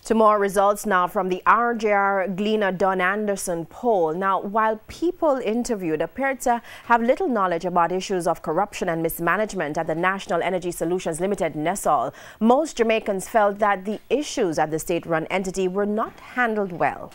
To more results now from the RJR Gleaner Don Anderson poll. Now, while people interviewed appeared to have little knowledge about issues of corruption and mismanagement at the National Energy Solutions Limited NESOL, most Jamaicans felt that the issues at the state-run entity were not handled well.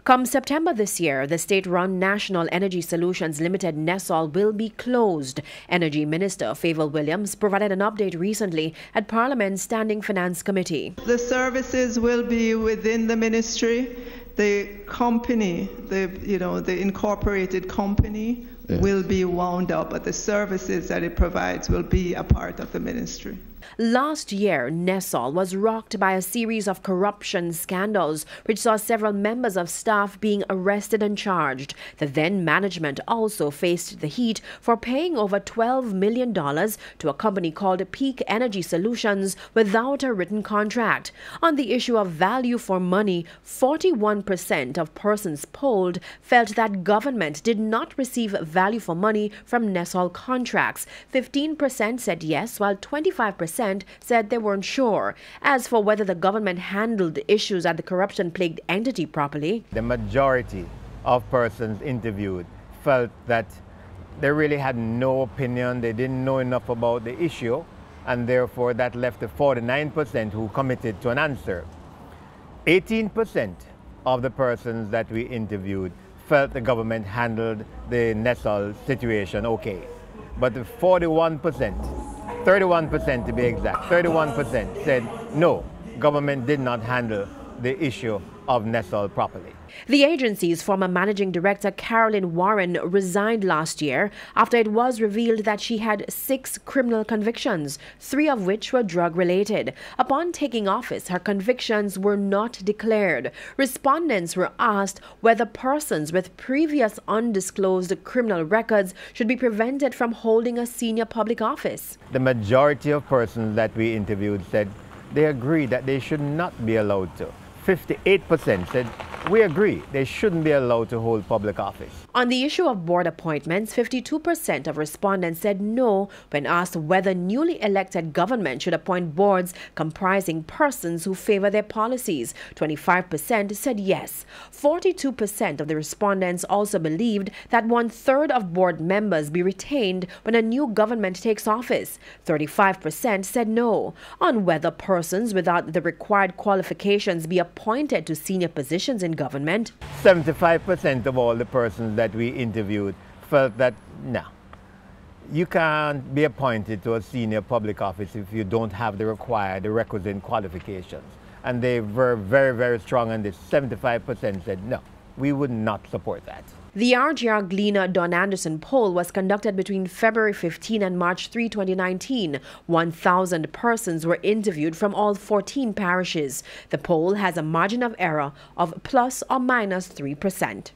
Come September this year, the state-run National Energy Solutions Limited NESOL will be closed. Energy Minister Favour Williams provided an update recently at Parliament's Standing Finance Committee. The services will be within the ministry. The company, the incorporated company will be wound up, but the services that it provides will be a part of the ministry. Last year, NESOL was rocked by a series of corruption scandals, which saw several members of staff being arrested and charged. The then management also faced the heat for paying over $12 million to a company called Peak Energy Solutions without a written contract. On the issue of value for money, 41% of persons polled felt that government did not receive value for money from NESOL contracts. 15% said yes, while 25% said they weren't sure. As for whether the government handled the issues at the corruption-plagued entity properly, the majority of persons interviewed felt that they really had no opinion, they didn't know enough about the issue, and therefore that left the 49% who committed to an answer. 18% of the persons that we interviewed felt the government handled the NESOL situation okay. But the 31% to be exact, 31% said no, government did not handle the issue of NESOL properly. The agency's former managing director, Carolyn Warren, resigned last year after it was revealed that she had 6 criminal convictions, 3 of which were drug-related. Upon taking office, her convictions were not declared. Respondents were asked whether persons with previous undisclosed criminal records should be prevented from holding a senior public office. The majority of persons that we interviewed said they agree that they should not be allowed to. 58% said, we agree, they shouldn't be allowed to hold public office. On the issue of board appointments, 52% of respondents said no when asked whether newly elected government should appoint boards comprising persons who favor their policies. 25% said yes. 42% of the respondents also believed that 1/3 of board members be retained when a new government takes office. 35% said no. On whether persons without the required qualifications be appointed to senior positions in government, 75% of all the persons that we interviewed felt that no, you can't be appointed to a senior public office if you don't have the requisite qualifications. And they were very, very strong on this. 75% said no, we would not support that. The RJR Gleaner Don Anderson poll was conducted between February 15 and March 3, 2019. 1,000 persons were interviewed from all 14 parishes. The poll has a margin of error of ±3%.